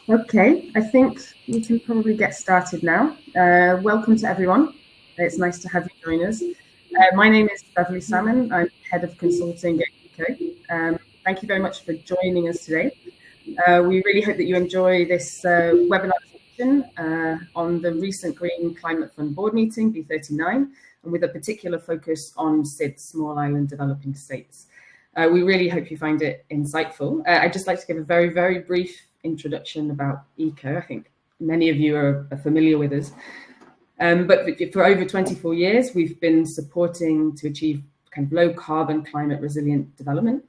Okay, I think we can probably get started now. Welcome to everyone. It's nice to have you join us. My name is Beverley Salmon. I'm head of consulting at ECO. Thank you very much for joining us today. We really hope that you enjoy this webinar session on the recent Green Climate Fund board meeting, B.39, and with a particular focus on SIDS, Small Island Developing States. We really hope you find it insightful. I'd just like to give a very, very brief introduction about ECO. I think many of you are familiar with us. But for over 24 years, we've been supporting to achieve kind of low carbon, climate resilient development,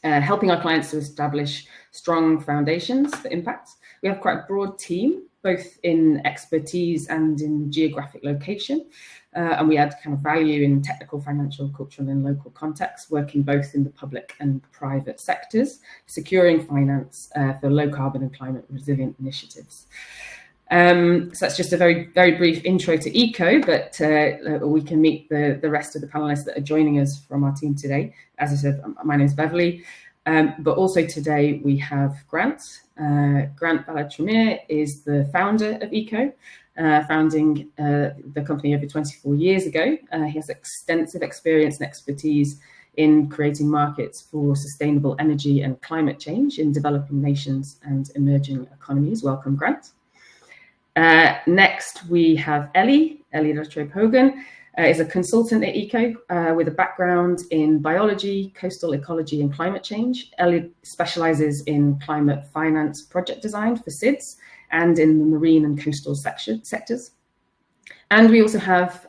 helping our clients to establish strong foundations for impact. We have quite a broad team, both in expertise and in geographic location. And we add kind of value in technical, financial, cultural, and local contexts, working both in the public and private sectors, securing finance for low carbon and climate resilient initiatives. So that's just a very, very brief intro to ECO, but we can meet the rest of the panelists that are joining us from our team today. As I said, my name is Beverley, but also today we have Grant. Grant Ballard-Tremeer is the founder of ECO, founding the company over 24 years ago. He has extensive experience and expertise in creating markets for sustainable energy and climate change in developing nations and emerging economies. Welcome, Grant. Next, we have Ellie Trobe-Hogan, is a consultant at ECO with a background in biology, coastal ecology, and climate change. Ellie specializes in climate finance project design for SIDS and in the marine and coastal sectors. And we also have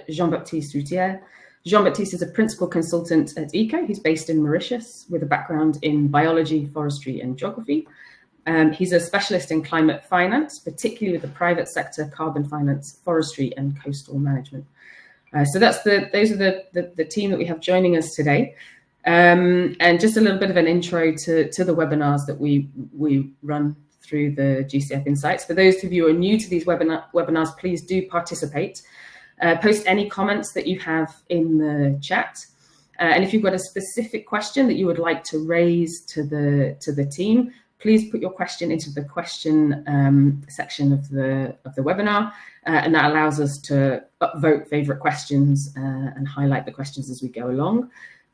Jean-Baptiste Routier. Jean-Baptiste is a principal consultant at ECO. He's based in Mauritius with a background in biology, forestry, and geography. He's a specialist in climate finance, particularly with the private sector, carbon finance, forestry, and coastal management. So those are the team that we have joining us today. And just a little bit of an intro to the webinars that we run through the GCF Insights. For those of you who are new to these webinars, please do participate. Post any comments that you have in the chat. And if you've got a specific question that you would like to raise to the team, please put your question into the question section of the webinar, and that allows us to upvote favorite questions and highlight the questions as we go along.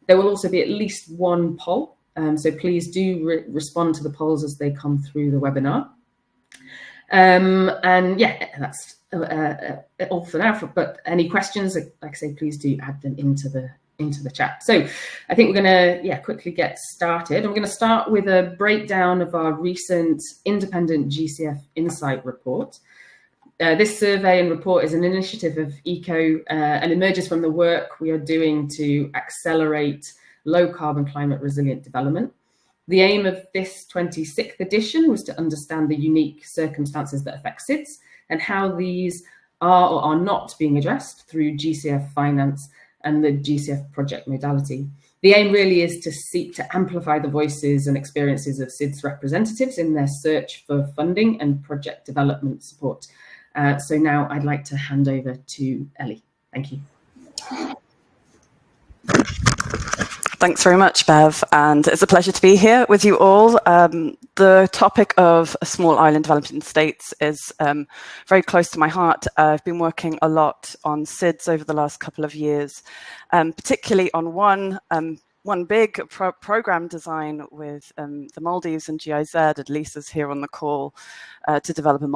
There will also be at least one poll, so please do respond to the polls as they come through the webinar. And yeah, that's all for now. But any questions, like I say, please do add them into the chat. So I think we're going to quickly get started. And we're going to start with a breakdown of our recent independent GCF Insight report. This survey and report is an initiative of ECO and emerges from the work we are doing to accelerate low carbon climate resilient development. The aim of this 26th edition was to understand the unique circumstances that affect SIDS and how these are or are not being addressed through GCF finance and the GCF project modality. The aim really is to seek to amplify the voices and experiences of SIDS representatives in their search for funding and project development support. So now I'd like to hand over to Ellie. Thank you. Thanks very much, Bev, and it's a pleasure to be here with you all. The topic of small island developing states is very close to my heart. I've been working a lot on SIDS over the last couple of years, particularly on one big program design with the Maldives and GIZ, and Lisa's here on the call, to develop a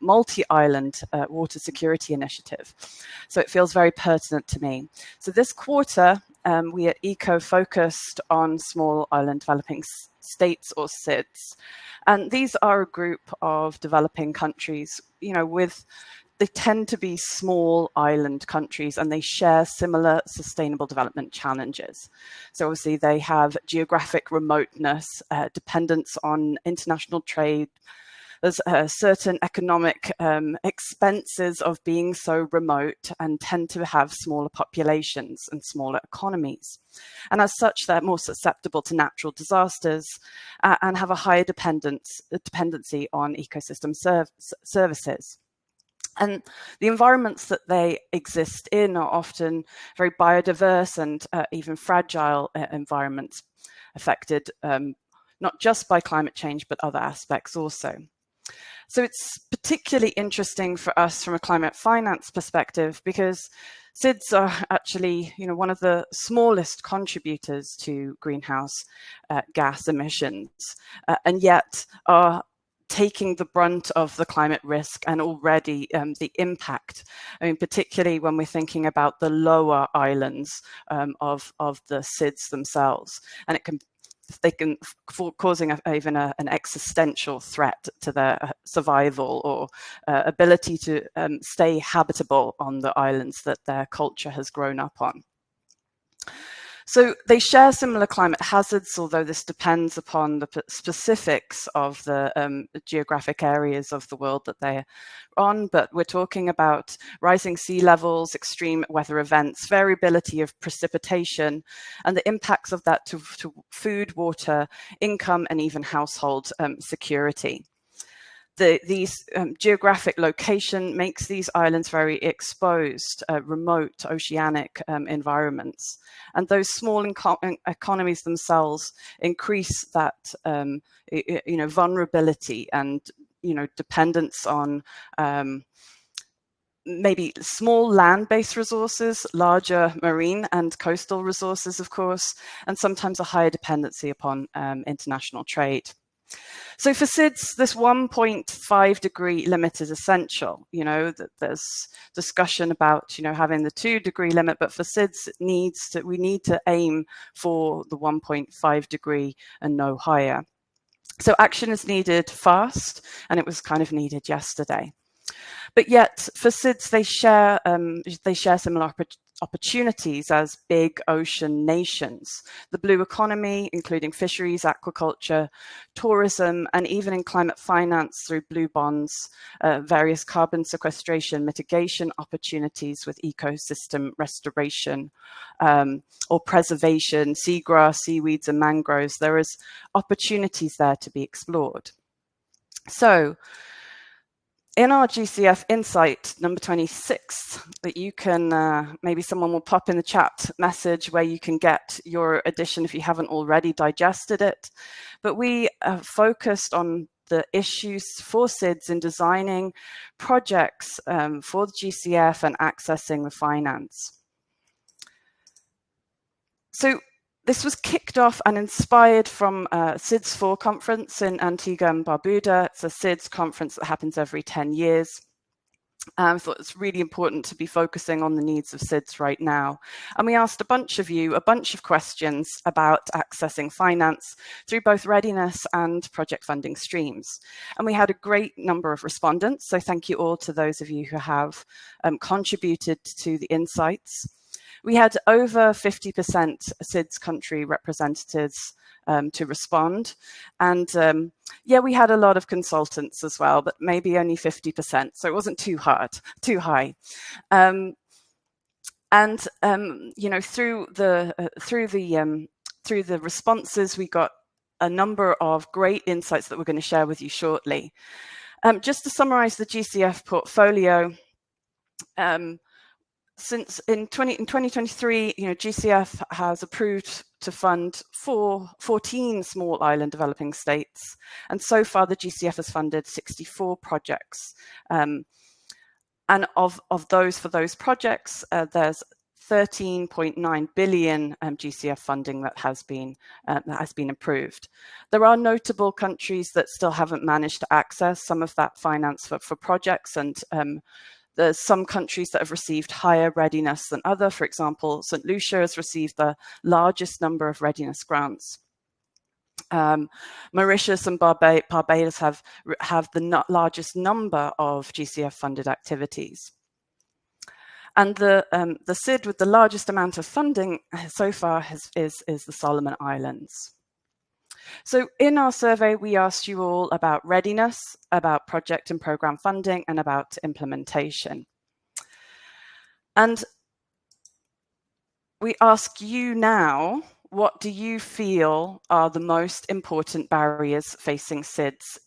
multi-island water security initiative. So it feels very pertinent to me. So this quarter, we at ECO focused on small island developing states, or SIDS. And these are a group of developing countries, they tend to be small island countries, and they share similar sustainable development challenges. So obviously they have geographic remoteness, dependence on international trade. There's certain economic expenses of being so remote, and tend to have smaller populations and smaller economies. And as such, they're more susceptible to natural disasters and have a higher dependency on ecosystem services. And the environments that they exist in are often very biodiverse and even fragile environments, affected not just by climate change, but other aspects also. So it's particularly interesting for us from a climate finance perspective because SIDS are actually, one of the smallest contributors to greenhouse gas emissions, and yet are taking the brunt of the climate risk and already the impact. I mean, particularly when we're thinking about the lower islands of the SIDS themselves, and they can causing even an existential threat to their survival or ability to stay habitable on the islands that their culture has grown up on. So they share similar climate hazards, although this depends upon the specifics of the geographic areas of the world that they're on. But we're talking about rising sea levels, extreme weather events, variability of precipitation, and the impacts of that to food, water, income, and even household security. These geographic location makes these islands very exposed, remote, oceanic environments. And those small economies themselves increase that, vulnerability and, dependence on maybe small land-based resources, larger marine and coastal resources, of course, and sometimes a higher dependency upon international trade. So for SIDS, this 1.5 degree limit is essential. That there's discussion about, having the 2 degree limit, but for SIDS, we need to aim for the 1.5 degree and no higher. So action is needed fast, and it was kind of needed yesterday. But yet, for SIDS, they share similar opportunities as big ocean nations. The blue economy, including fisheries, aquaculture, tourism, and even in climate finance through blue bonds, various carbon sequestration mitigation opportunities with ecosystem restoration or preservation, seagrass, seaweeds, and mangroves. There is opportunities there to be explored. So, in our GCF Insight number 26, that you can, maybe someone will pop in the chat message where you can get your edition if you haven't already digested it. But we focused on the issues for SIDS in designing projects for the GCF and accessing the finance. So this was kicked off and inspired from SIDS 4 conference in Antigua and Barbuda. It's a SIDS conference that happens every 10 years. I thought it's really important to be focusing on the needs of SIDS right now. And we asked a bunch of questions about accessing finance through both readiness and project funding streams. And we had a great number of respondents. So thank you all to those of you who have contributed to the insights. We had over 50% SIDS country representatives to respond. And we had a lot of consultants as well, but maybe only 50%. So it wasn't too high. Through the responses, we got a number of great insights that we're going to share with you shortly. Just to summarize the GCF portfolio, since in 2023, GCF has approved to fund 14 small island developing states. And so far, the GCF has funded 64 projects. And of those, for those projects, there's 13.9 billion GCF funding that has been approved. There are notable countries that still haven't managed to access some of that finance for projects, and there's some countries that have received higher readiness than others. For example, St. Lucia has received the largest number of readiness grants. Mauritius and Barbados have the largest number of GCF funded activities. And the SID with the largest amount of funding so far is the Solomon Islands. So in our survey, we asked you all about readiness, about project and program funding, and about implementation. And we ask you now, what do you feel are the most important barriers facing SIDS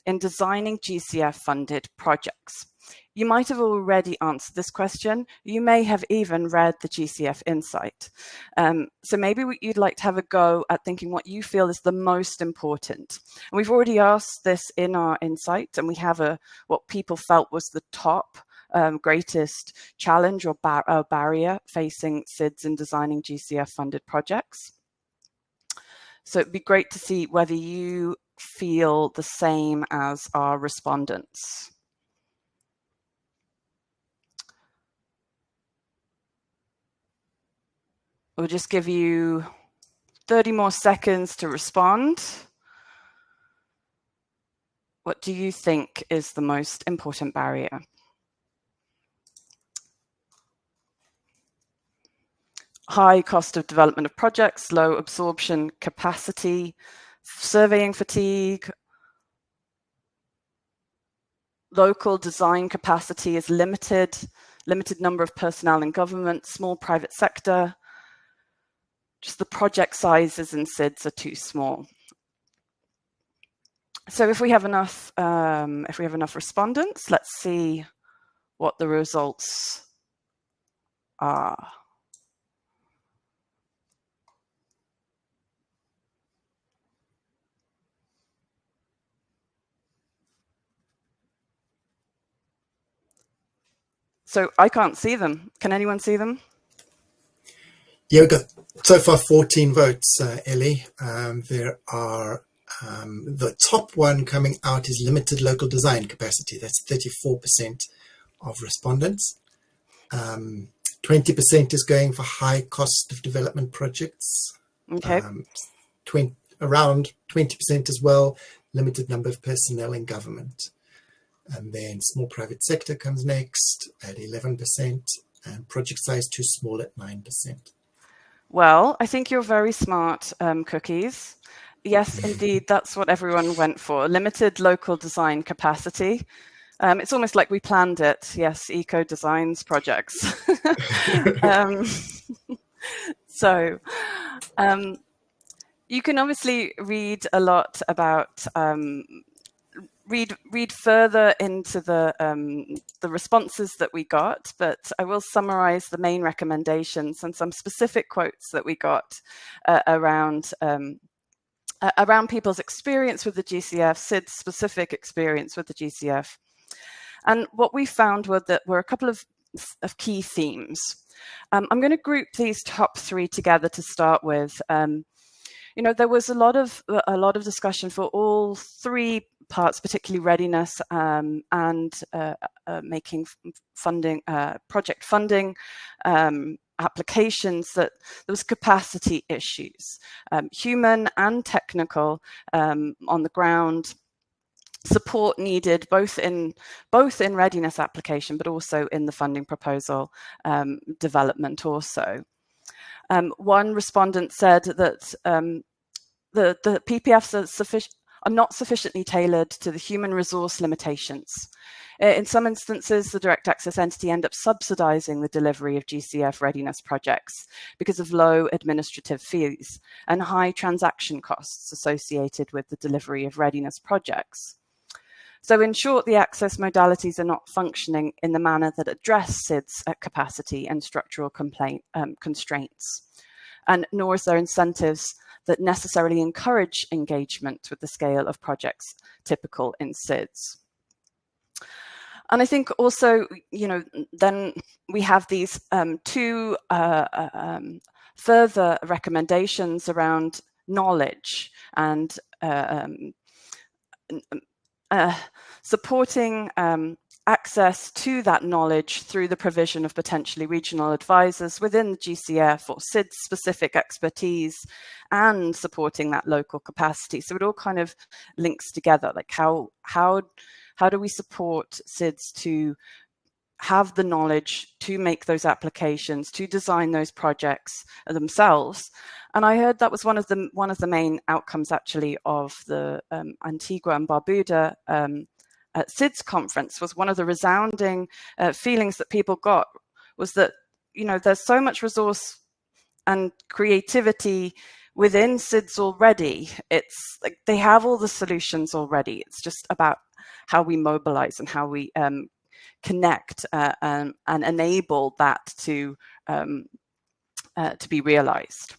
in designing GCF-funded projects? You might have already answered this question. You may have even read the GCF Insight. So maybe you'd like to have a go at thinking what you feel is the most important. And we've already asked this in our Insight, and we have what people felt was the top greatest challenge or barrier facing SIDS in designing GCF-funded projects. So it'd be great to see whether you feel the same as our respondents. We'll just give you 30 more seconds to respond. What do you think is the most important barrier? High cost of development of projects, low absorption capacity, surveying fatigue, local design capacity is limited number of personnel in government, small private sector, just the project sizes in SIDS are too small. So if we have enough respondents, let's see what the results are. So I can't see them. Can anyone see them? Yeah, we've got so far 14 votes, Ellie. There are, the top one coming out is limited local design capacity. That's 34% of respondents. 20% is going for high cost of development projects. Okay. Around 20% as well, limited number of personnel in government. And then small private sector comes next at 11%, and project size too small at 9%. Well, I think you're very smart, Cookies. Yes, indeed, that's what everyone went for. Limited local design capacity. It's almost like we planned it. Yes, eco designs projects. So you can obviously read a lot about read further into the responses that we got, but I will summarize the main recommendations and some specific quotes that we got around people's experience with the GCF, SIDS specific experience with the GCF. And what we found were a couple of key themes. I'm going to group these top three together to start with. There was a lot of discussion for all three parts, particularly readiness and making funding, project funding, applications, that there was capacity issues, human and technical, on the ground. Support needed both in readiness application, but also in the funding proposal development also. One respondent said that the PPFs are not sufficiently tailored to the human resource limitations. In some instances, the direct access entity end up subsidizing the delivery of GCF readiness projects because of low administrative fees and high transaction costs associated with the delivery of readiness projects. So in short, the access modalities are not functioning in the manner that address SIDS at capacity and structural constraints, and nor is there incentives that necessarily encourage engagement with the scale of projects typical in SIDS. And I think also, then we have these two further recommendations around knowledge and supporting access to that knowledge through the provision of potentially regional advisors within the GCF or SIDS specific expertise, and supporting that local capacity. So it all kind of links together, like how do we support SIDS to have the knowledge to make those applications, to design those projects themselves. And I heard that was one of the main outcomes actually of the Antigua and Barbuda at SIDS conference. Was one of the resounding feelings that people got was that, there's so much resource and creativity within SIDS already. It's like they have all the solutions already. It's just about how we mobilize and how we connect and enable that to be realised.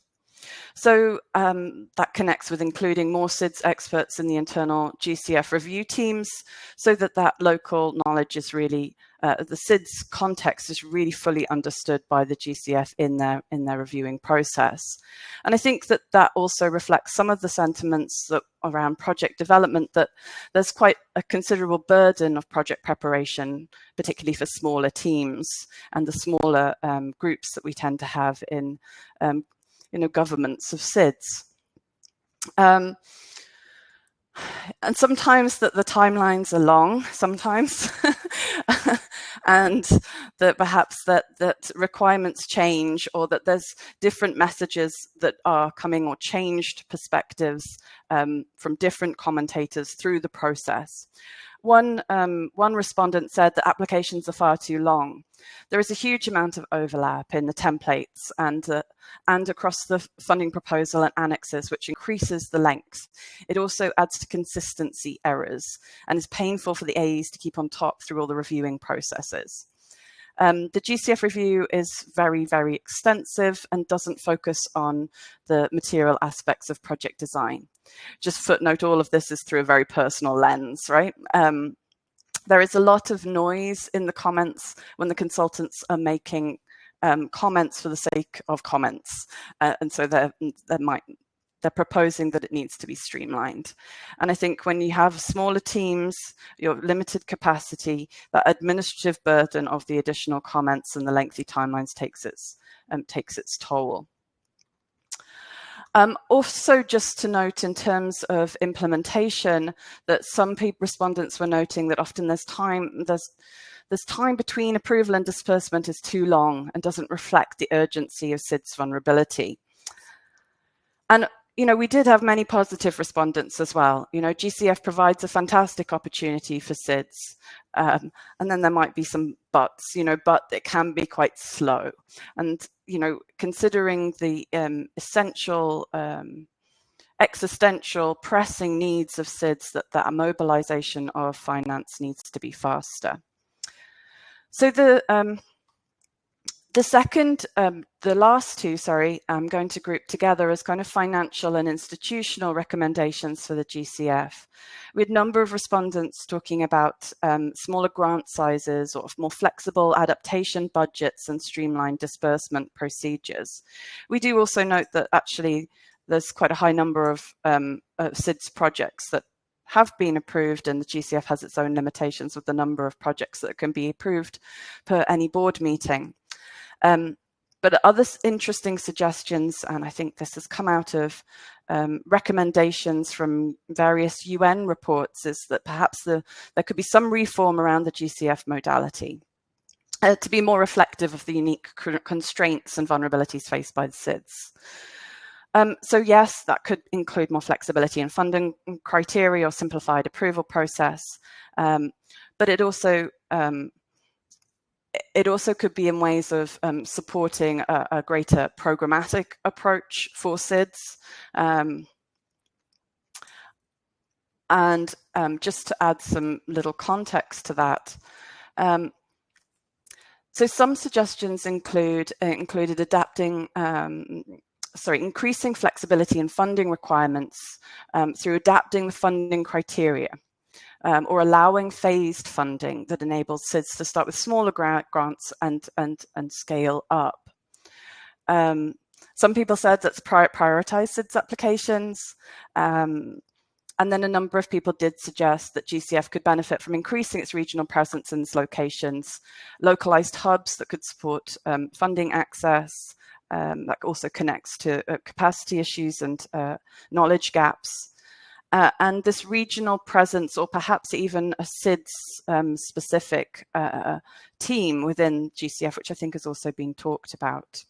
So that connects with including more SIDS experts in the internal GCF review teams, so that local knowledge is really, the SIDS context is really fully understood by the GCF in their reviewing process. And I think that also reflects some of the sentiments that around project development, that there's quite a considerable burden of project preparation, particularly for smaller teams and the smaller groups that we tend to have in governments of SIDS. And sometimes the timelines are long, sometimes, and that perhaps that requirements change, or that there's different messages that are coming, or changed perspectives from different commentators through the process. One respondent said that applications are far too long. There is a huge amount of overlap in the templates and across the funding proposal and annexes, which increases the length. It also adds to consistency errors and is painful for the AEs to keep on top through all the reviewing processes. The GCF review is very, very extensive and doesn't focus on the material aspects of project design. Just footnote, all of this is through a very personal lens, right? There is a lot of noise in the comments when the consultants are making comments for the sake of comments. And so they're proposing that it needs to be streamlined. And I think when you have smaller teams, your limited capacity, that administrative burden of the additional comments and the lengthy timelines takes its toll. Also, just to note in terms of implementation, that some respondents were noting that often there's time between approval and disbursement is too long and doesn't reflect the urgency of SIDS vulnerability. And we did have many positive respondents as well. GCF provides a fantastic opportunity for SIDS. And then there might be some buts, but it can be quite slow. And, considering the essential, existential, pressing needs of SIDS, that a mobilization of finance needs to be faster. So the last two, I'm going to group together as kind of financial and institutional recommendations for the GCF. We had a number of respondents talking about smaller grant sizes, or more flexible adaptation budgets and streamlined disbursement procedures. We do also note that actually there's quite a high number of SIDS projects that have been approved, and the GCF has its own limitations with the number of projects that can be approved per any board meeting. But other interesting suggestions, and I think this has come out of recommendations from various UN reports, is that perhaps there could be some reform around the GCF modality to be more reflective of the unique constraints and vulnerabilities faced by the SIDS. So yes, that could include more flexibility in funding criteria or simplified approval process, but it also could be in ways of supporting a greater programmatic approach for SIDS. And just to add some little context to that, so some suggestions included increasing flexibility in funding requirements through adapting the funding criteria. Or allowing phased funding that enables SIDS to start with smaller grants and scale up. Some people said let's prioritize SIDS applications. And then a number of people did suggest that GCF could benefit from increasing its regional presence in its locations, localized hubs that could support funding access, that also connects to capacity issues and knowledge gaps. And this regional presence, or perhaps even a SIDS specific team within GCF, which I think is also being talked about.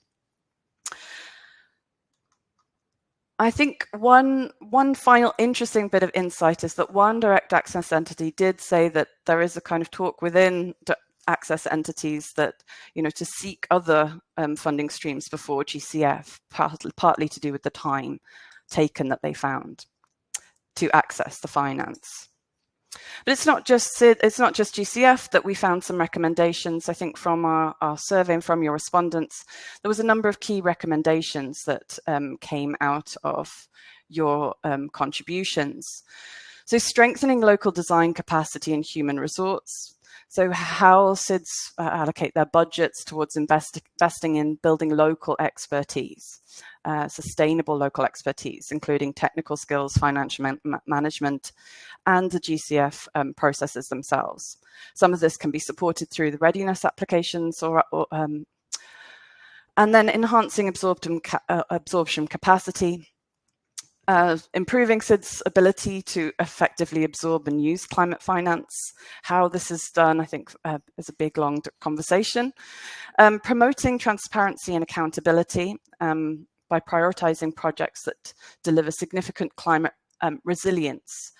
I think one final interesting bit of insight is that one direct access entity did say that there is a kind of talk within access entities that, to seek other funding streams before GCF, partly to do with the time taken that they found to access the finance. But it's not just SID, it's not just GCF that we found some recommendations. I think from our survey and from your respondents, there was a number of key recommendations that came out of your contributions. So strengthening local design capacity and human resource. So how SIDS allocate their budgets towards investing in building local expertise, sustainable local expertise, including technical skills, financial management, and the GCF processes themselves. Some of this can be supported through the readiness applications and then enhancing absorption capacity. Improving SIDS' ability to effectively absorb and use climate finance. How this is done, I think, is a big, long conversation. Promoting transparency and accountability by prioritizing projects that deliver significant climate resilience.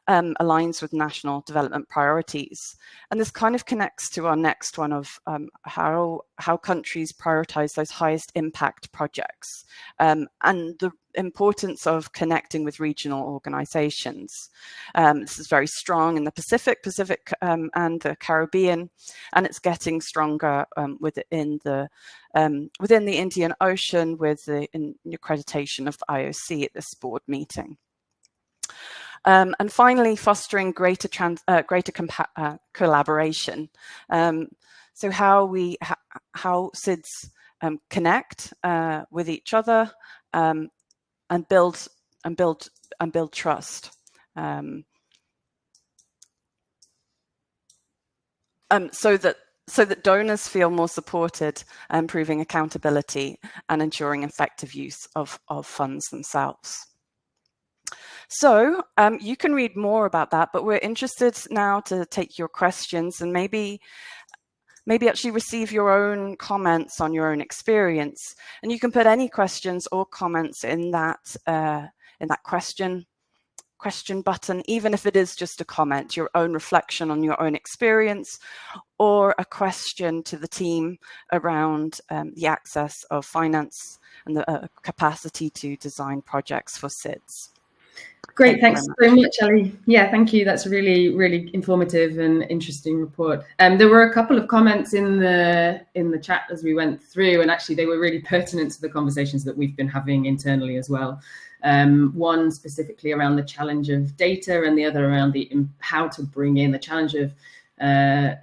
Aligns with national development priorities. And this kind of connects to our next one of how countries prioritize those highest impact projects and the importance of connecting with regional organizations. This is very strong in the Pacific and the Caribbean, and it's getting stronger within the Indian Ocean with the accreditation of the IOC at this board meeting. And finally, fostering greater collaboration. So how SIDS connect with each other and build trust. So that donors feel more supported, improving accountability and ensuring effective use of funds themselves. So you can read more about that, but we're interested now to take your questions and maybe actually receive your own comments on your own experience. And you can put any questions or comments in that question button, even if it is just a comment, your own reflection on your own experience, or a question to the team around the access of finance and the capacity to design projects for SIDS. Great, thanks very much, Ellie. Yeah, thank you. That's a really, really informative and interesting report. There were a couple of comments in the chat as we went through, and actually they were really pertinent to the conversations that we've been having internally as well. One specifically around the challenge of data, and the other around how to bring in the challenge of kind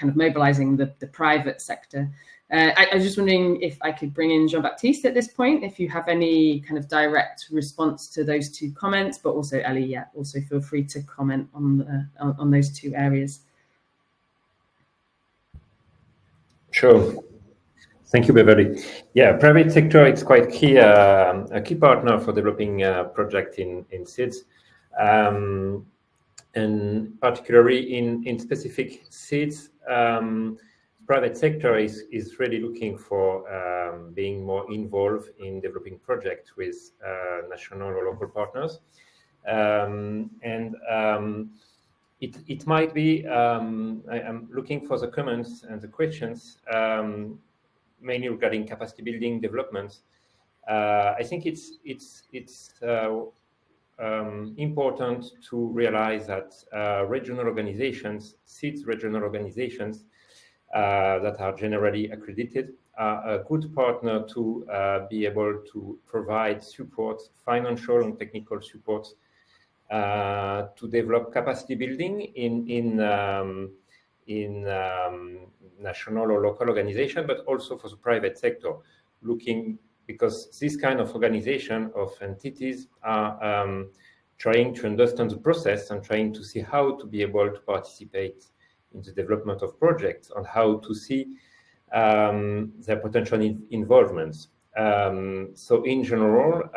of mobilizing the private sector. I was just wondering if I could bring in Jean-Baptiste at this point, if you have any kind of direct response to those two comments, but also Ellie, yeah, also feel free to comment on those two areas. Sure. Thank you, Beverley. Yeah, private sector is quite key, a key partner for developing project in SIDS, and particularly in specific SIDS. Private sector is really looking for being more involved in developing projects with national or local partners. It might be, I'm looking for the comments and the questions, mainly regarding capacity building development. I think it's important to realize that regional organizations, SIDS regional organizations, that are generally accredited are a good partner to be able to provide support, financial and technical support, to develop capacity building in national or local organization, but also for the private sector, because this kind of organization of entities are trying to understand the process and trying to see how to be able to participate in the development of projects, and how to see their potential involvements. So in general,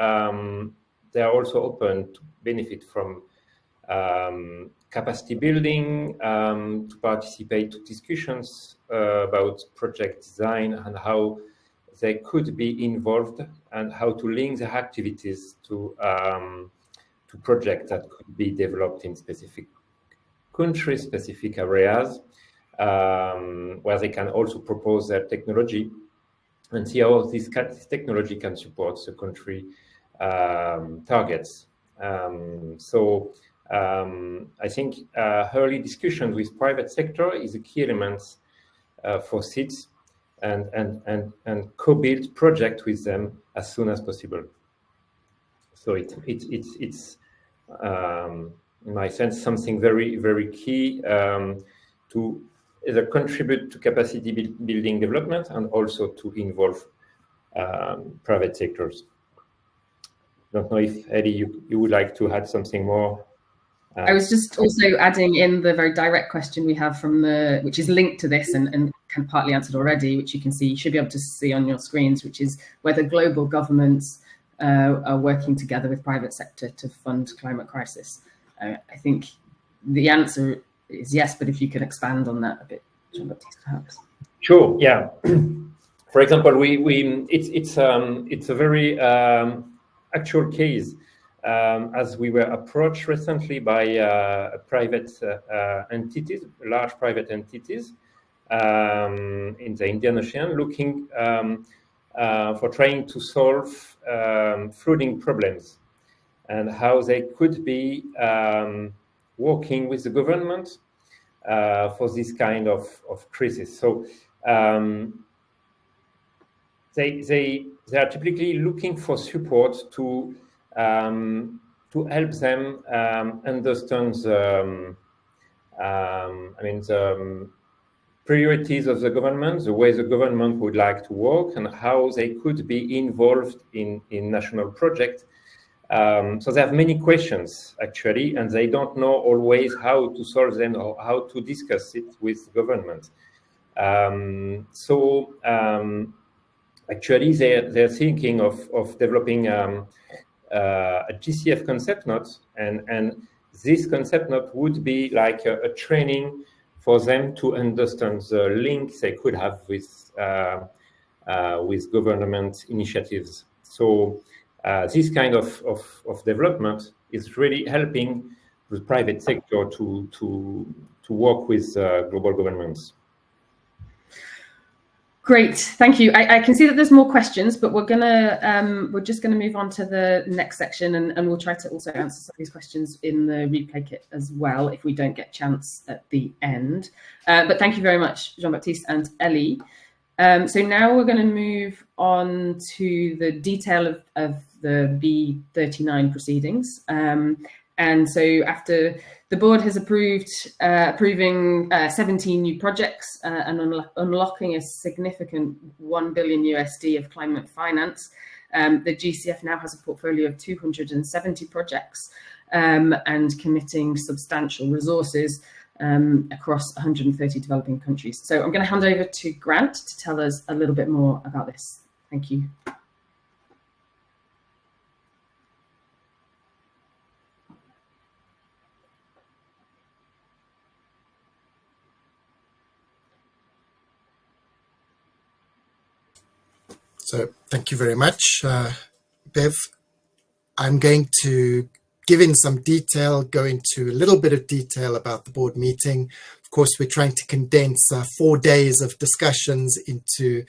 they are also open to benefit from capacity building, to participate to discussions about project design and how they could be involved, and how to link their activities to projects that could be developed in specific countries, specific areas, where they can also propose their technology and see how this technology can support the country targets. So I think early discussions with private sector is a key element for SIDS, and co-build project with them as soon as possible. So it's in my sense something very, very key to either contribute to capacity building development and also to involve private sectors. Don't know if Ellie, you would like to add something more. I was just also adding in the very direct question we have from which is linked to this and can partly answered already, which you should be able to see on your screens, which is whether global governments are working together with private sector to fund climate crisis. I think the answer is yes, but if you can expand on that a bit, Jean-Baptiste, perhaps. Sure. Yeah. For example, it's a very actual case. As we were approached recently by private entities, large private entities in the Indian Ocean, looking for trying to solve flooding problems and how they could be working with the government for this kind of crisis. So they are typically looking for support to help them understand the priorities of the government, the way the government would like to work, and how they could be involved in national projects. So they have many questions actually, and they don't know always how to solve them or how to discuss it with the government. Actually, they're thinking of developing a GCF concept note, and this concept note would be like a training for them to understand the links they could have with government initiatives. So this kind of development is really helping the private sector to work with global governments. Great, thank you. I can see that there's more questions, but we're just gonna move on to the next section, and we'll try to also answer some of these questions in the replay kit as well if we don't get a chance at the end. But thank you very much, Jean-Baptiste and Ellie. So now we're going to move on to the detail of the B.39 proceedings. And so after the board has approving 17 new projects and unlocking a significant $1 billion USD of climate finance, the GCF now has a portfolio of 270 projects and committing substantial resources across 130 developing countries. So I'm going to hand over to Grant to tell us a little bit more about this. Thank you. So thank you very much, Bev. I'm going to give in some detail, go into a little bit of detail about the board meeting. Of course, we're trying to condense 4 days of discussions into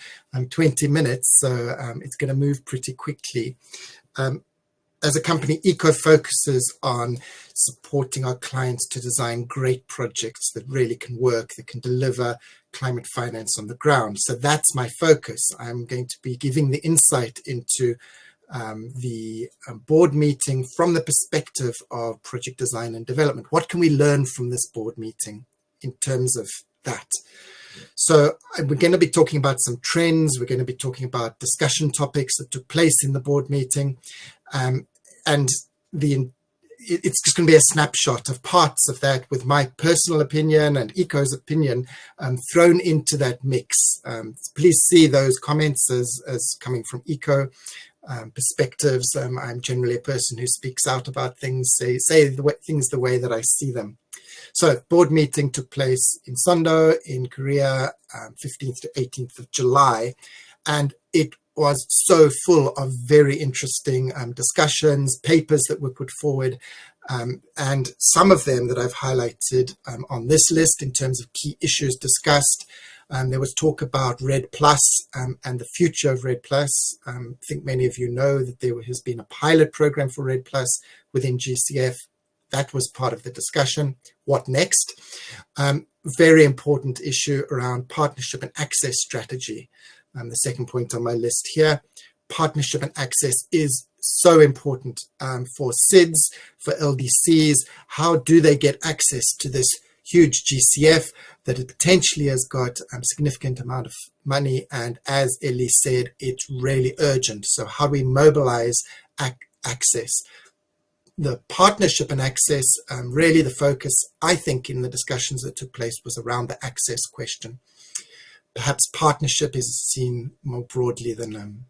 20 minutes, so it's going to move pretty quickly. As a company, ECO focuses on supporting our clients to design great projects that really can work, that can deliver climate finance on the ground. So that's my focus. I'm going to be giving the insight into the board meeting from the perspective of project design and development. What can we learn from this board meeting in terms of that? So we're going to be talking about some trends. We're going to be talking about discussion topics that took place in the board meeting. And it's just going to be a snapshot of parts of that with my personal opinion and ECO's opinion thrown into that mix. Please see those comments as coming from ECO perspectives. I'm generally a person who speaks out about things, say things the way that I see them. So board meeting took place in Sondo in Korea, 15th to 18th of July, and it was so full of very interesting discussions, papers that were put forward, and some of them that I've highlighted on this list in terms of key issues discussed. There was talk about REDD+ and the future of REDD+. I think many of you know that there has been a pilot program for REDD+ within GCF. that was part of the discussion. What next? Very important issue around partnership and access strategy. The second point on my list here. Partnership and access is so important for SIDS, for LDCs. How do they get access to this huge GCF that it potentially has got a significant amount of money? And as Ellie said, it's really urgent. So how do we mobilize access? The partnership and access, really the focus, I think, in the discussions that took place was around the access question. Perhaps partnership is seen more broadly than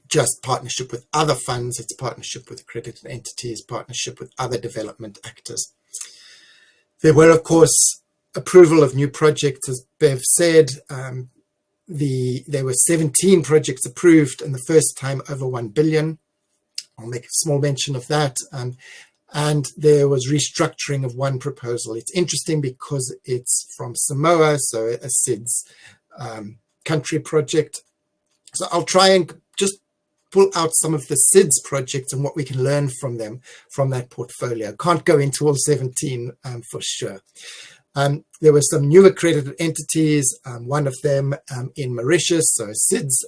just partnership with other funds. It's partnership with accredited entities, partnership with other development actors. There were, of course, approval of new projects, as Bev said. There were 17 projects approved, and the first time over 1 billion. I'll make a small mention of that. And there was restructuring of one proposal. It's interesting because it's from Samoa, so a SIDS country project. So I'll try and just pull out some of the SIDS projects and what we can learn from them, from that portfolio. Can't go into all 17 for sure. There were some new accredited entities, one of them in Mauritius, so a SIDS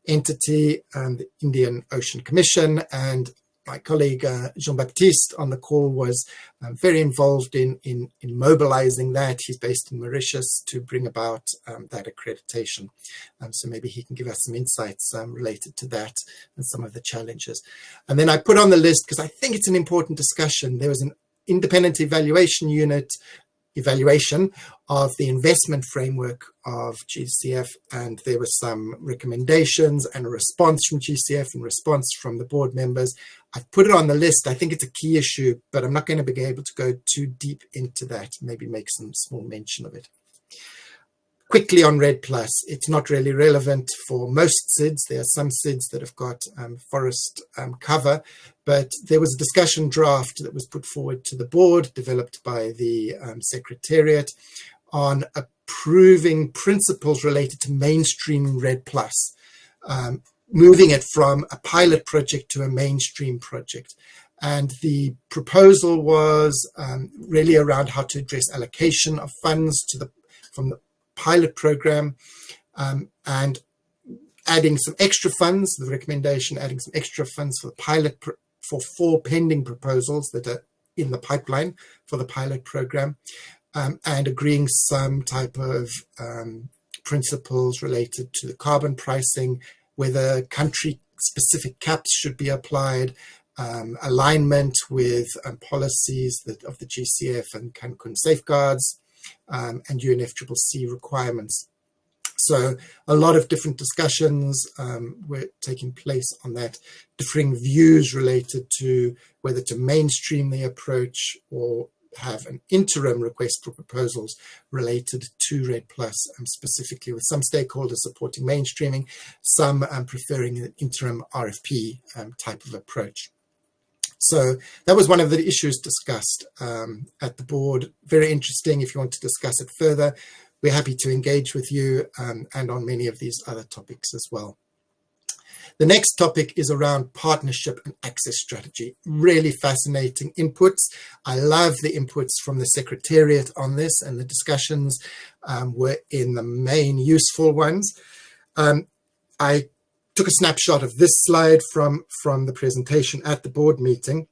entity, the Indian Ocean Commission, and my colleague Jean-Baptiste on the call was very involved in mobilizing that. He's based in Mauritius to bring about that accreditation. So maybe he can give us some insights related to that and some of the challenges. And then I put on the list, because I think it's an important discussion, there was an independent evaluation unit evaluation of the investment framework of GCF, and there were some recommendations and a response from GCF and response from the board members. I've put it on the list. I think it's a key issue, but I'm not going to be able to go too deep into that. Maybe make some small mention of it. Quickly on REDD+, it's not really relevant for most SIDS. There are some SIDS that have got forest cover, but there was a discussion draft that was put forward to the board, developed by the Secretariat, on approving principles related to mainstream REDD+, moving it from a pilot project to a mainstream project. And the proposal was really around how to address allocation of funds from the pilot program, and adding some extra funds, the recommendation adding some extra funds for the pilot for 4 pending proposals that are in the pipeline for the pilot program, and agreeing some type of principles related to the carbon pricing, whether country specific caps should be applied, alignment with policies of the GCF and Cancun safeguards, and UNFCCC requirements. So a lot of different discussions were taking place on that, differing views related to whether to mainstream the approach or have an interim request for proposals related to REDD+, specifically with some stakeholders supporting mainstreaming, some preferring an interim RFP type of approach. So that was one of the issues discussed at the board. Very interesting. If you want to discuss it further, we're happy to engage with you and on many of these other topics as well. The next topic is around partnership and access strategy. Really fascinating inputs. I love the inputs from the Secretariat on this, and the discussions were in the main useful ones. I took a snapshot of this slide from the presentation at the board meeting.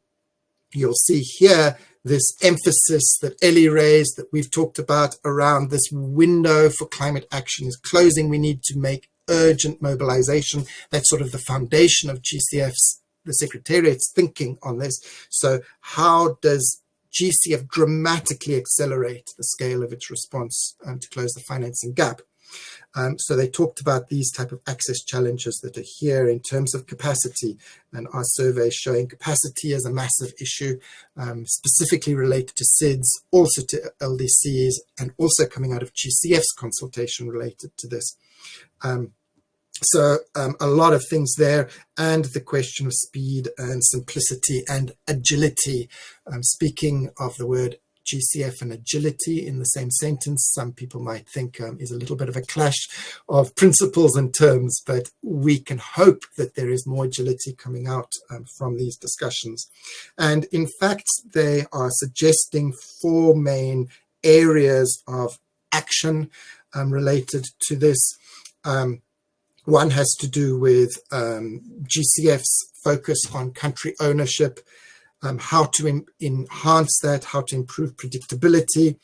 You'll see here this emphasis that Ellie raised, that we've talked about around this window for climate action is closing. We need to make urgent mobilization. That's sort of the foundation of GCF's, the Secretariat's thinking on this. So how does GCF dramatically accelerate the scale of its response to close the financing gap? So they talked about these type of access challenges that are here in terms of capacity, and our survey showing capacity as a massive issue, specifically related to SIDS, also to LDCs, and also coming out of GCF's consultation related to this. So a lot of things there, and the question of speed and simplicity and agility. Speaking of the word GCF and agility in the same sentence. Some people might think is a little bit of a clash of principles and terms, but we can hope that there is more agility coming out from these discussions. And in fact, they are suggesting 4 main areas of action related to this. One has to do with GCF's focus on country ownership, how to enhance that, how to improve predictability.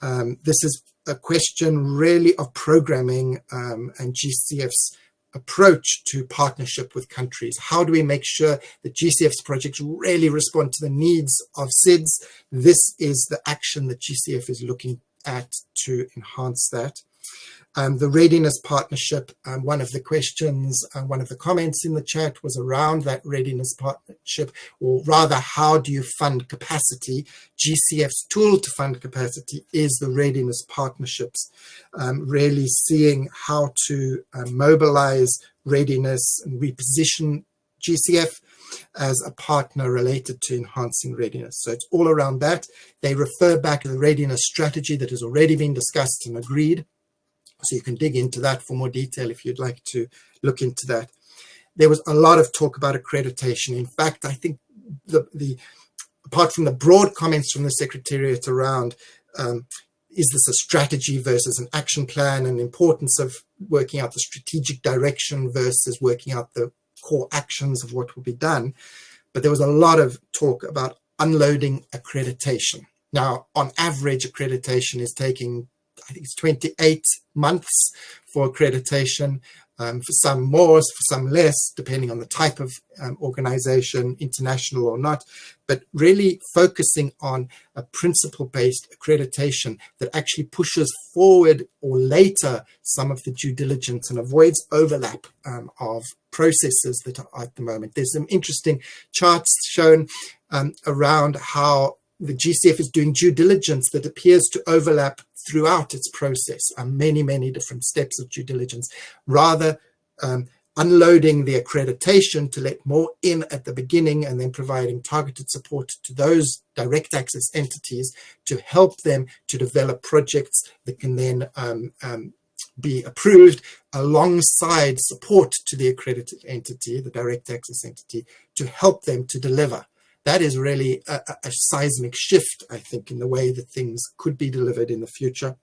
This is a question really of programming and GCF's approach to partnership with countries. How do we make sure that GCF's projects really respond to the needs of SIDS? This is the action that GCF is looking at to enhance that. The readiness partnership, one of the questions, one of the comments in the chat was around that readiness partnership, or rather, how do you fund capacity? GCF's tool to fund capacity is the readiness partnerships, really seeing how to mobilize readiness and reposition GCF as a partner related to enhancing readiness. So it's all around that. They refer back to the readiness strategy that has already been discussed and agreed. So you can dig into that for more detail if you'd like to look into that. There was a lot of talk about accreditation. In fact, I think apart from the broad comments from the Secretariat around is this a strategy versus an action plan, and the importance of working out the strategic direction versus working out the core actions of what will be done. But there was a lot of talk about unloading accreditation. Now, on average, accreditation is taking, I think it's 28 months for accreditation, for some more, for some less, depending on the type of organization, international or not, but really focusing on a principle-based accreditation that actually pushes forward or later some of the due diligence and avoids overlap of processes that are at the moment. There's some interesting charts shown around how the GCF is doing due diligence that appears to overlap throughout its process, many, many different steps of due diligence, rather unloading the accreditation to let more in at the beginning and then providing targeted support to those direct access entities to help them to develop projects that can then be approved alongside support to the accredited entity, the direct access entity, to help them to deliver. That is really a seismic shift, I think, in the way that things could be delivered in the future.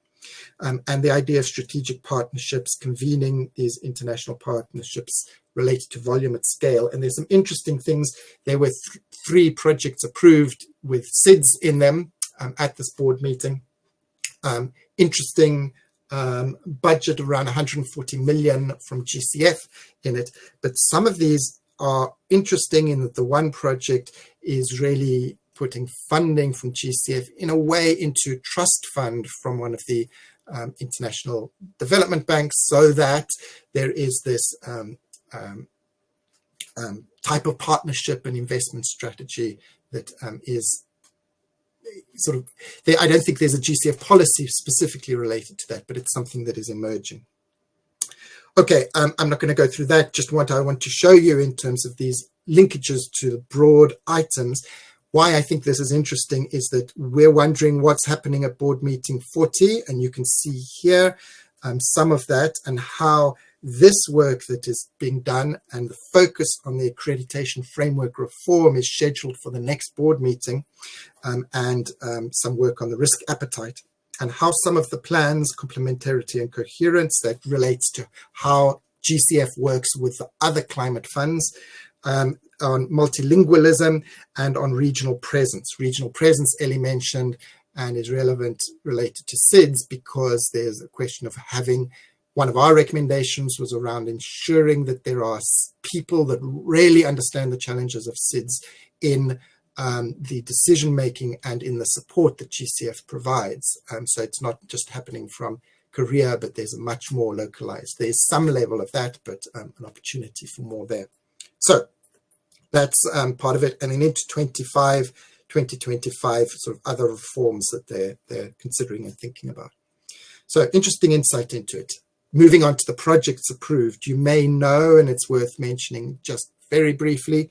And the idea of strategic partnerships, convening these international partnerships related to volume at scale. And there's some interesting things. There were 3 projects approved with SIDS in them at this board meeting. Interesting budget around 140 million from GCF in it. But some of these are interesting in that the one project is really putting funding from GCF in a way into trust fund from one of the international development banks, so that there is this type of partnership and investment strategy that is sort of, I don't think there's a GCF policy specifically related to that, but it's something that is emerging. Okay, I'm not going to go through that. Just what I want to show you in terms of these linkages to the broad items. Why I think this is interesting is that we're wondering what's happening at board meeting 40, and you can see here some of that and how this work that is being done and the focus on the accreditation framework reform is scheduled for the next board meeting, and some work on the risk appetite, and how some of the plans, complementarity and coherence, that relates to how GCF works with the other climate funds, on multilingualism and on regional presence. Regional presence, Ellie mentioned, and is relevant related to SIDS because there's a question of having, one of our recommendations was around ensuring that there are people that really understand the challenges of SIDS in the decision-making and in the support that GCF provides. So it's not just happening from Korea, but there's a much more localized. There's some level of that, but an opportunity for more there. So that's part of it. And then into 2025, sort of other reforms that they're considering and thinking about. So interesting insight into it. Moving on to the projects approved, you may know, and it's worth mentioning just very briefly,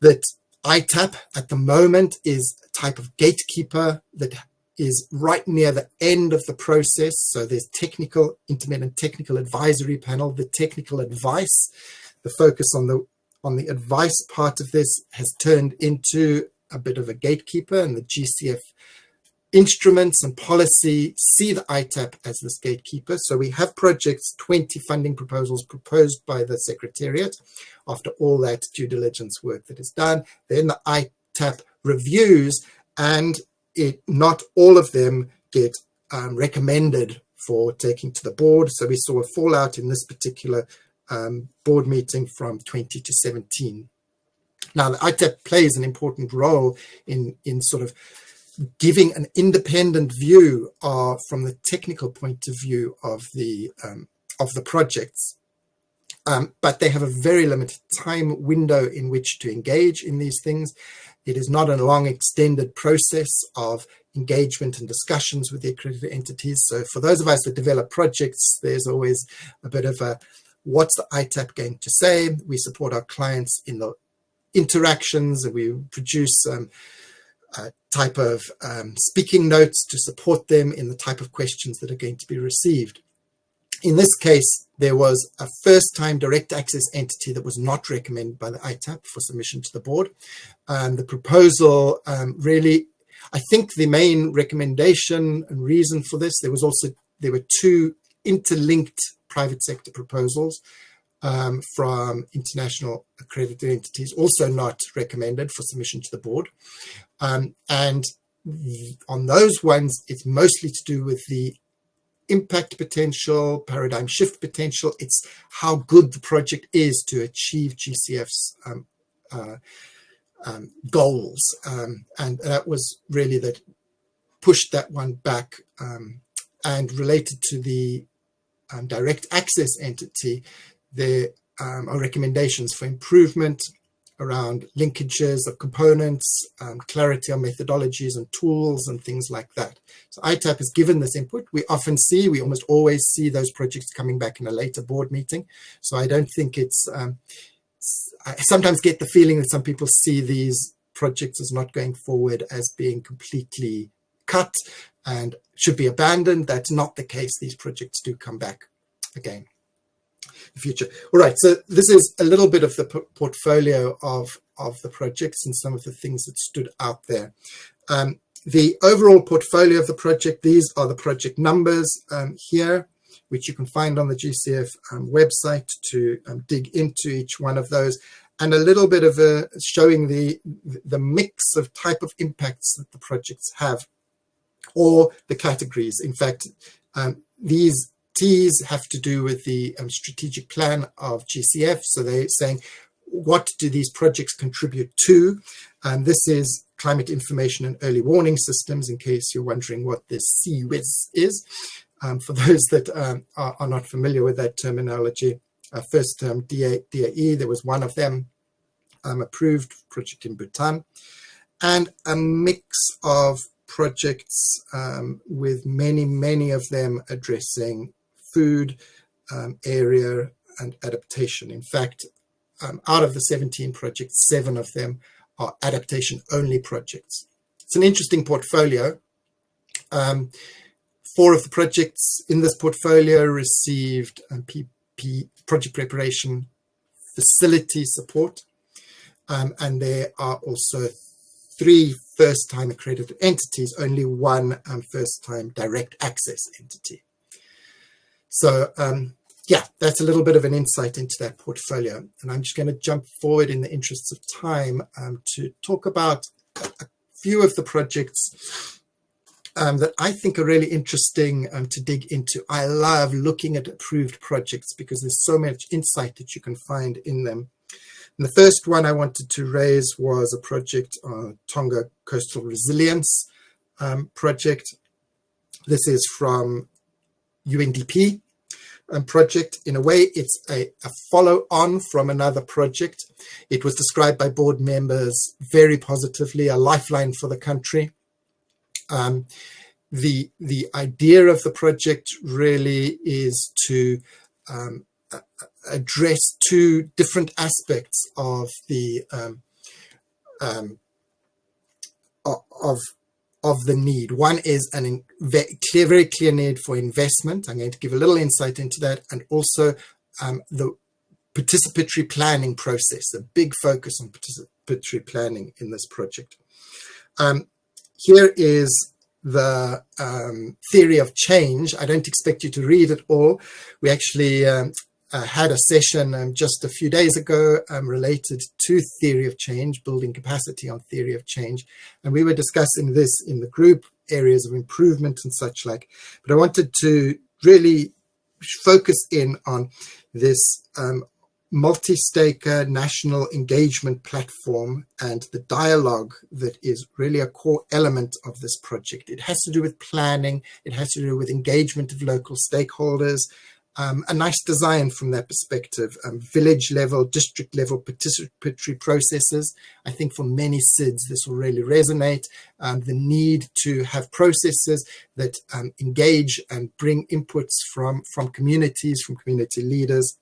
that ITAP at the moment is a type of gatekeeper that is right near the end of the process. So there's technical, intermittent technical advisory panel, the technical advice. The focus on the advice part of this has turned into a bit of a gatekeeper, and the GCF instruments and policy see the ITAP as this gatekeeper. So we have projects, 20 funding proposals proposed by the Secretariat after all that due diligence work that is done. Then the ITAP reviews, and not all of them get recommended for taking to the board. So we saw a fallout in this particular board meeting from 20 to 17. Now, the ITAP plays an important role in sort of giving an independent view from the technical point of view of the projects. But they have a very limited time window in which to engage in these things. It is not a long extended process of engagement and discussions with the accredited entities. So for those of us that develop projects, there's always a bit of a, what's the ITAP going to say? We support our clients in the interactions, and we produce a type of speaking notes to support them in the type of questions that are going to be received. In this case, there was a first-time direct access entity that was not recommended by the ITAP for submission to the board. The proposal really, I think the main recommendation and reason for this, there were two interlinked private sector proposals from international accredited entities, also not recommended for submission to the board. And on those ones, it's mostly to do with the impact potential, paradigm shift potential. It's how good the project is to achieve GCF's goals. And that was really that pushed that one back. And related to the direct access entity, there are recommendations for improvement around linkages of components, clarity on methodologies and tools and things like that. So ITAP has given this input. We almost always see those projects coming back in a later board meeting. So I don't think I sometimes get the feeling that some people see these projects as not going forward, as being completely cut and should be abandoned. That's not the case. These projects do come back again. Future. All right, so this is a little bit of the portfolio of the projects and some of the things that stood out there. The overall portfolio of the project, these are the project numbers here, which you can find on the GCF website to dig into each one of those, and a little bit of showing the mix of type of impacts that the projects have, or the categories. In fact, these T's have to do with the strategic plan of GCF. So they're saying, what do these projects contribute to? And this is climate information and early warning systems, in case you're wondering what this CWIS is. For those that are not familiar with that terminology, first term DAE, there was one of them approved, project in Bhutan, and a mix of projects with many of them addressing food, area, and adaptation. In fact, out of the 17 projects, 7 of them are adaptation-only projects. It's an interesting portfolio. 4 of the projects in this portfolio received project preparation facility support, and there are also 3 first-time accredited entities, only 1 first-time direct access entity. So yeah, that's a little bit of an insight into that portfolio. And I'm just going to jump forward in the interests of time to talk about a few of the projects that I think are really interesting to dig into. I love looking at approved projects because there's so much insight that you can find in them. And the first one I wanted to raise was a project, Tonga Coastal Resilience project. This is from UNDP project. In a way, it's a follow-on from another project. It was described by board members very positively, a lifeline for the country. The idea of the project really is to address 2 different aspects of the of the need. One is very clear need for investment. I'm going to give a little insight into that, and also the participatory planning process, a big focus on participatory planning in this project. Here is the theory of change. I don't expect you to read it all. We actually had a session just a few days ago related to theory of change, building capacity on theory of change. And we were discussing this in the group, areas of improvement and such like. But I wanted to really focus in on this multi-staker national engagement platform and the dialogue that is really a core element of this project. It has to do with planning. It has to do with engagement of local stakeholders. A nice design from that perspective, village level, district level participatory processes. I think for many SIDS, this will really resonate. The need to have processes that engage and bring inputs from communities, from community leaders,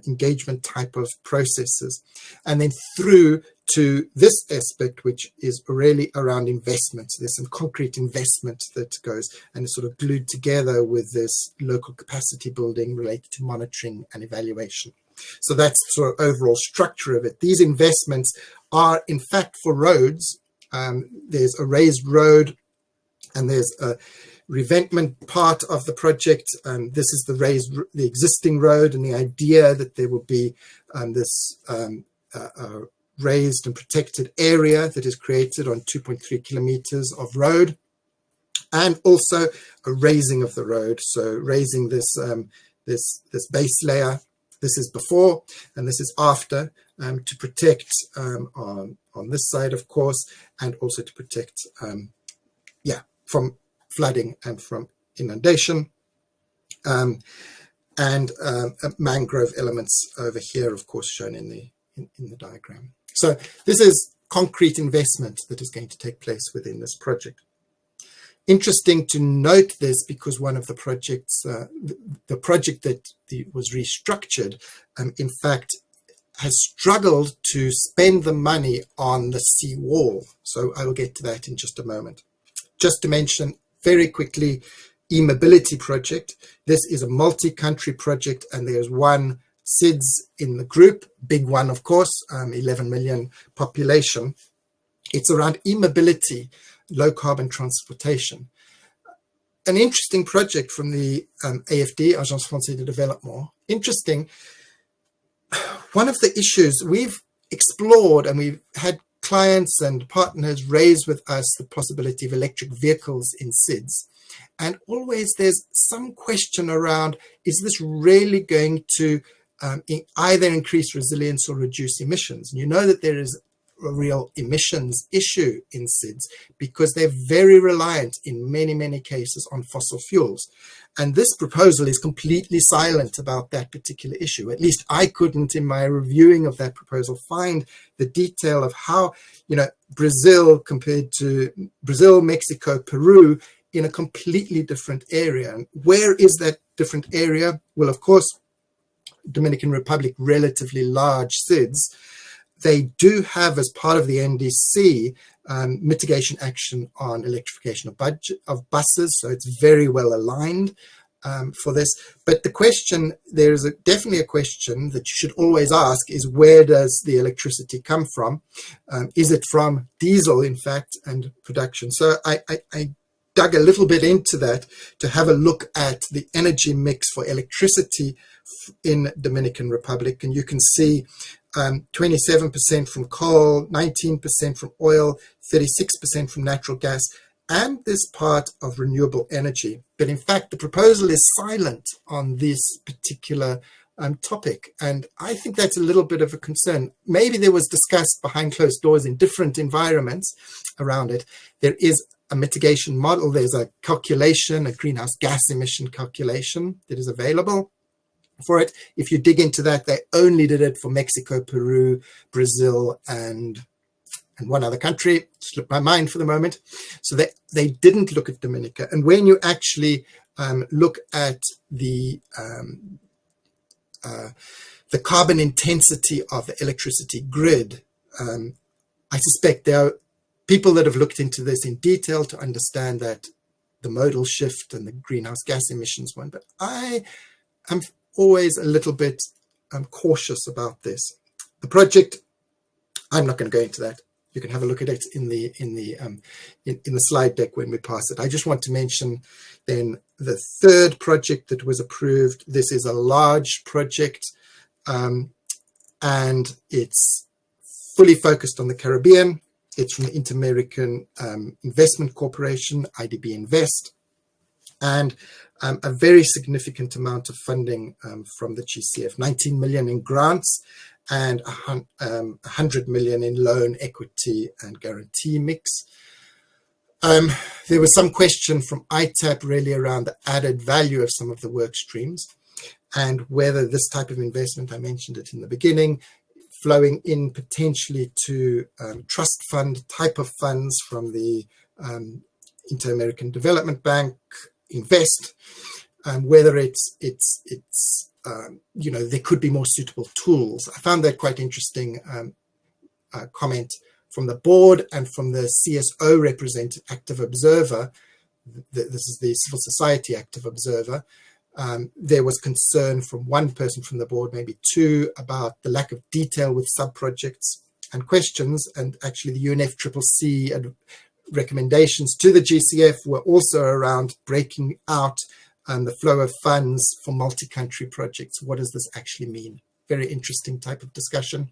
engagement type of processes. And then through to this aspect, which is really around investment. There's some concrete investment that goes and is sort of glued together with this local capacity building related to monitoring and evaluation. So that's sort of overall structure of it. These investments are, in fact, for roads. There's a raised road and there's a revetment part of the project. This is the existing road, and the idea that there will be this raised and protected area that is created on 2.3 kilometers of road, and also a raising of the road. So raising this this base layer. This is before and this is after, to protect on this side, of course, and also to protect from flooding and from inundation, and mangrove elements over here, of course, shown in the diagram. So this is concrete investment that is going to take place within this project. Interesting to note this because one of the projects, the project that was restructured, in fact, has struggled to spend the money on the sea wall. So I will get to that in just a moment. Just to mention very quickly, e-mobility project. This is a multi-country project, and there's one SIDS in the group, big one, of course, 11 million population. It's around e-mobility, low carbon transportation. An interesting project from the AFD, Agence Française de Développement. Interesting. One of the issues we've explored, and we've had clients and partners raise with us the possibility of electric vehicles in SIDS. And always there's some question around, is this really going to either increase resilience or reduce emissions? And you know that there is a real emissions issue in SIDS because they're very reliant in many, many cases on fossil fuels. And this proposal is completely silent about that particular issue. At least I couldn't, in my reviewing of that proposal, find the detail of how, Brazil compared to Brazil, Mexico, Peru, in a completely different area. And where is that different area? Well, of course, Dominican Republic, relatively large SIDS. They do have, as part of the NDC, mitigation action on electrification of buses, so it's very well aligned for this. But the question, there is definitely a question that you should always ask is, where does the electricity come from? Is it from diesel, in fact, and production? So I dug a little bit into that to have a look at the energy mix for electricity in Dominican Republic, and you can see 27% from coal, 19% from oil, 36% from natural gas, and this part of renewable energy. But in fact, the proposal is silent on this particular topic, and I think that's a little bit of a concern. Maybe there was discussed behind closed doors in different environments around it. There is a mitigation model, there's a calculation, a greenhouse gas emission calculation that is available for it. If you dig into that, they only did it for Mexico, Peru, Brazil, and one other country. Slipped my mind for the moment. So they didn't look at Dominica. And when you actually look at the carbon intensity of the electricity grid, I suspect there are people that have looked into this in detail to understand that the modal shift and the greenhouse gas emissions one, but I am always a little bit cautious about this. The project, I'm not going to go into that. You can have a look at it in the slide deck when we pass it. I just want to mention then the third project that was approved. This is a large project, and it's fully focused on the Caribbean. It's from the Inter-American Investment Corporation, IDB Invest, and a very significant amount of funding from the GCF, 19 million in grants and 100 million in loan, equity and guarantee mix. There was some question from ITAP really around the added value of some of the work streams and whether this type of investment, I mentioned it in the beginning, flowing in potentially to trust fund type of funds from the Inter-American Development Bank, Invest, whether it's you know, there could be more suitable tools. I found that quite interesting comment from the board and from the CSO represented active observer. This is the civil society active observer. There was concern from one person from the board, maybe two, about the lack of detail with sub-projects and questions, and actually the UNFCCC recommendations to the GCF were also around breaking out the flow of funds for multi-country projects. What does this actually mean? Very interesting type of discussion.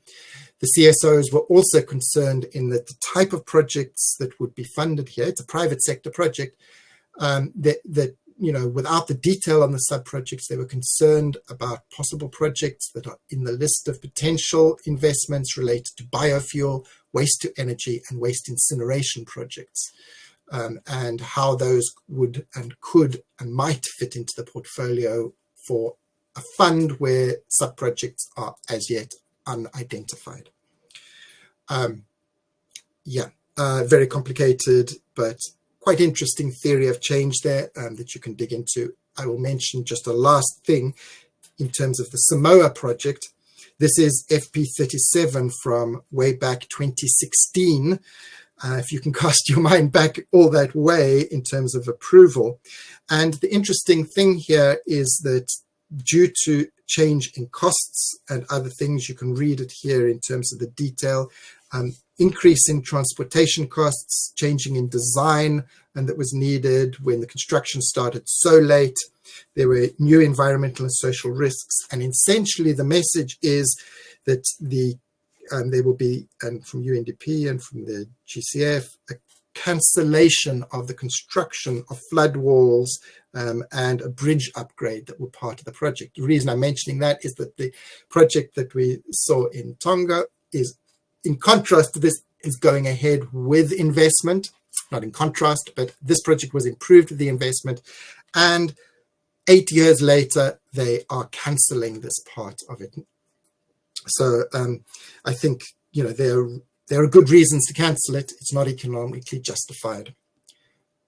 The CSOs were also concerned in that the type of projects that would be funded here, it's a private sector project, that you know, without the detail on the sub-projects, they were concerned about possible projects that are in the list of potential investments related to biofuel, waste to energy and waste incineration projects, and how those would and could and might fit into the portfolio for a fund where sub-projects are as yet unidentified. Very complicated, but quite interesting theory of change there that you can dig into. I will mention just a last thing in terms of the Samoa project. This is FP37 from way back 2016. If you can cast your mind back all that way in terms of approval. And the interesting thing here is that due to change in costs and other things, you can read it here in terms of the detail, increase in transportation costs, changing in design, and that was needed when the construction started so late. There were new environmental and social risks. And essentially the message is that there will be, and from UNDP and from the GCF, a cancellation of the construction of flood walls and a bridge upgrade that were part of the project. The reason I'm mentioning that is that the project that we saw in Tonga is, in contrast to this, is going ahead with investment, not in contrast, but this project was improved with the investment, and 8 years later, they are cancelling this part of it. So I think, you know, there are good reasons to cancel it. It's not economically justified.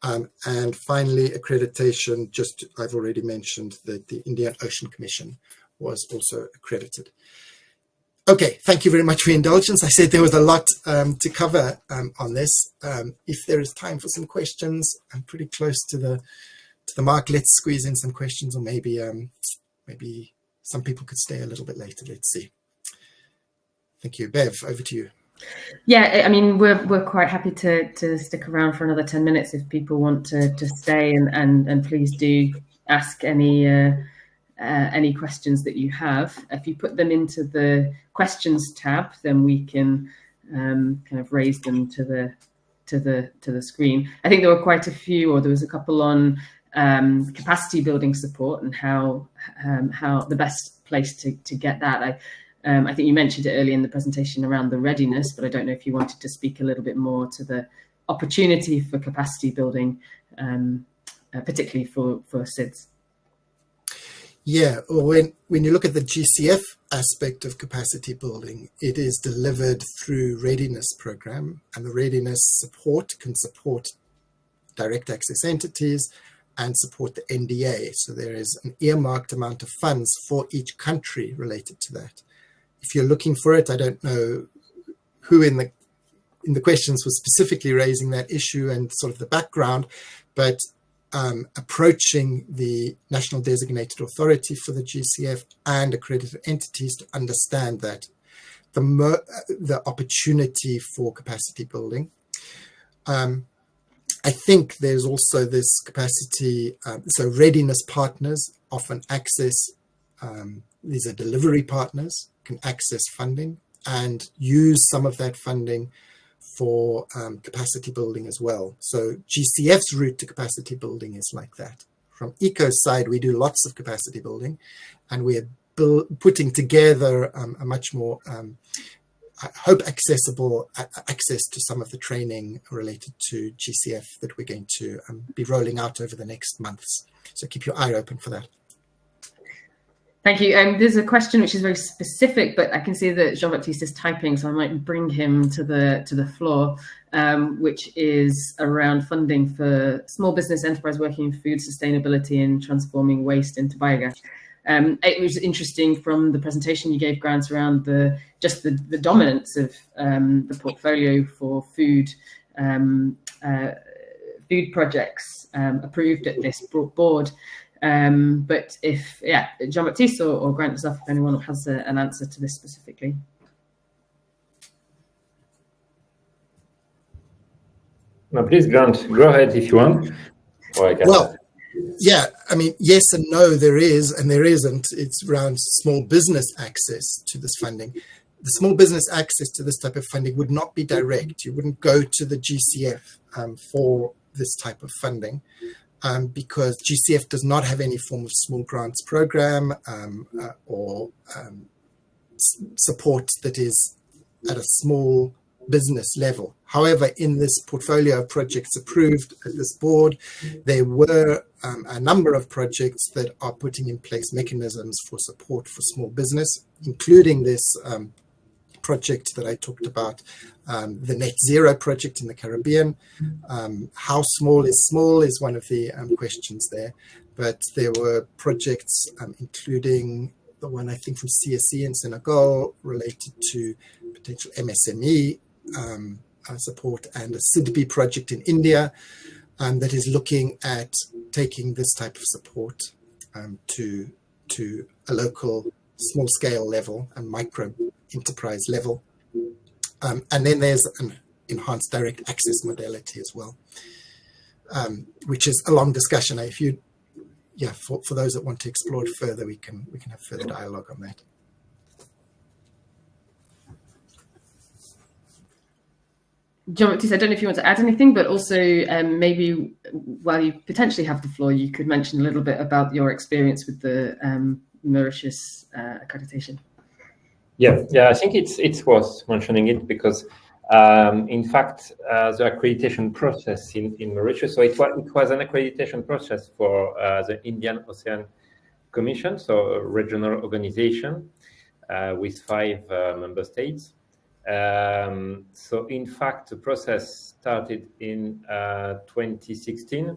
And finally, accreditation, just I've already mentioned that the Indian Ocean Commission was also accredited. Okay, thank you very much for your indulgence. I said there was a lot to cover on this. If there is time for some questions, I'm pretty close to the mark. Let's squeeze in some questions, or maybe some people could stay a little bit later. Let's see. Thank you. Bev, over to you. Yeah, I mean, we're quite happy to stick around for another 10 minutes if people want to stay, and please do ask any questions that you have. If you put them into the questions tab, then we can kind of raise them to the screen. I think there were quite a few, or there was a couple on capacity building support and how the best place to get that. I think you mentioned it earlier in the presentation around the readiness, but I don't know if you wanted to speak a little bit more to the opportunity for capacity building, particularly for SIDS. Yeah, when you look at the GCF aspect of capacity building, it is delivered through readiness program, and the readiness support can support direct access entities and support the NDA. So there is an earmarked amount of funds for each country related to that. If you're looking for it, I don't know who in in the questions was specifically raising that issue and sort of the background, but approaching the National Designated Authority for the GCF and accredited entities to understand that the opportunity for capacity building. I think there's also this capacity, so readiness partners often access, these are delivery partners, can access funding and use some of that funding for capacity building as well. So GCF's route to capacity building is like that. From ECO's side, we do lots of capacity building, and we're putting together a much more, I hope, accessible access to some of the training related to GCF that we're going to be rolling out over the next months. So keep your eye open for that. Thank you. There's a question which is very specific, but I can see that Jean-Baptiste is typing, so I might bring him to the floor, which is around funding for small business enterprise working in food sustainability and transforming waste into biogas. It was interesting from the presentation you gave, Grant, around the dominance of the portfolio for food projects approved at this board. But if, Jean-Baptiste or Grant yourself, if anyone has an answer to this specifically. No, please, Grant, go ahead if you want. Or I can. Well, yeah, I mean, yes and no, there is and there isn't. It's around small business access to this funding. The small business access to this type of funding would not be direct. You wouldn't go to the GCF for this type of funding because GCF does not have any form of small grants program or support that is at a small business level. However, in this portfolio of projects approved at this board, there were a number of projects that are putting in place mechanisms for support for small business, including this project that I talked about, the Net Zero project in the Caribbean. How small is one of the questions there, but there were projects including the one I think from CSE in Senegal related to potential MSME support, and a SIDS project in India that is looking at taking this type of support to a local small scale level and micro enterprise level. And then there's an enhanced direct access modality as well, which is a long discussion. If you, for those that want to explore it further, we can have further dialogue on that. Jean-Baptiste, I don't know if you want to add anything, but also maybe while you potentially have the floor, you could mention a little bit about your experience with the Mauritius accreditation. Yeah, I think it's worth mentioning it because, in fact, the accreditation process in Mauritius, so it was an accreditation process for the Indian Ocean Commission, so a regional organization with 5 member states. So in fact, the process started in 2016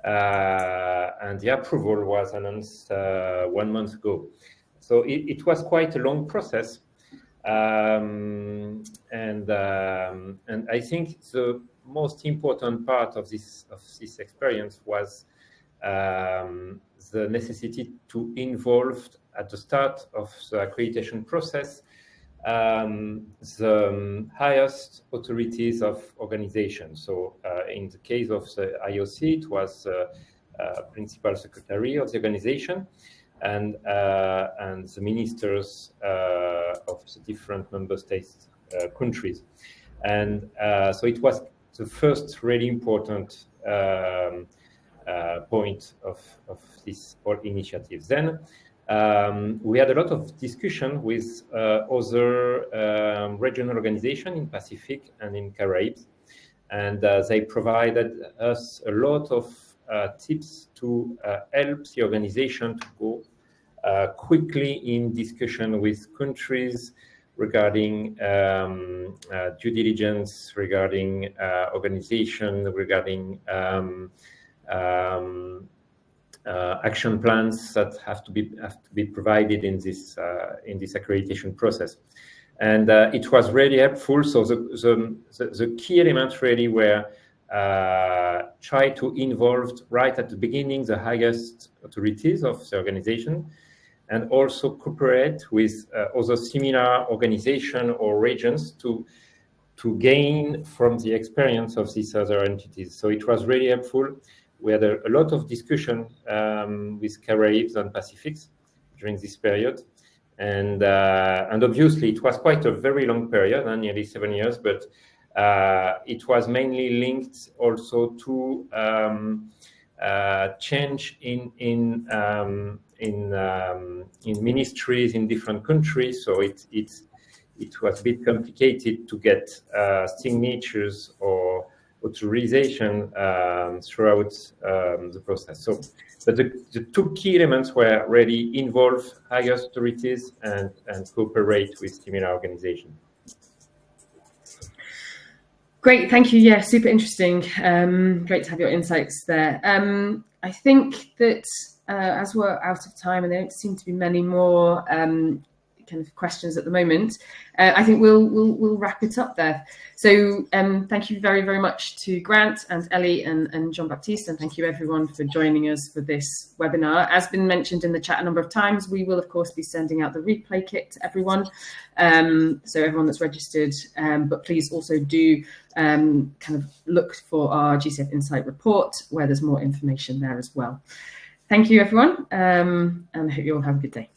and the approval was announced 1 month ago. So it was quite a long process. And I think the most important part of this experience was the necessity to involve at the start of the accreditation process the highest authorities of organization. So in the case of the IOC, it was principal secretary of the organization and the ministers of the different member states countries. And so it was the first really important point of this whole initiative. Then we had a lot of discussion with other regional organizations in Pacific and in Caribbean, and they provided us a lot of tips to help the organization to go quickly in discussion with countries regarding due diligence, regarding organization, regarding action plans that have to be provided in this accreditation process. And it was really helpful. So the key elements really were try to involve right at the beginning the highest authorities of the organization, and also cooperate with other similar organizations or regions to gain from the experience of these other entities. So it was really helpful. We had a lot of discussion with Caribs and Pacifics during this period. And obviously it was quite a very long period, nearly 7 years, but it was mainly linked also to change in ministries in different countries. So it was a bit complicated to get signatures or authorization throughout the process. So, but the two key elements were really involve higher authorities and cooperate with similar organizations. Great, thank you. Yeah, super interesting. Great to have your insights there. I think that as we're out of time and there don't seem to be many more kind of questions at the moment, I think we'll wrap it up there. So thank you very, very much to Grant and Ellie and Jean-Baptiste, and thank you everyone for joining us for this webinar. As been mentioned in the chat a number of times, we will of course be sending out the replay kit to everyone, so everyone that's registered, but please also do kind of look for our GCF Insight report where there's more information there as well. Thank you everyone, and I hope you all have a good day.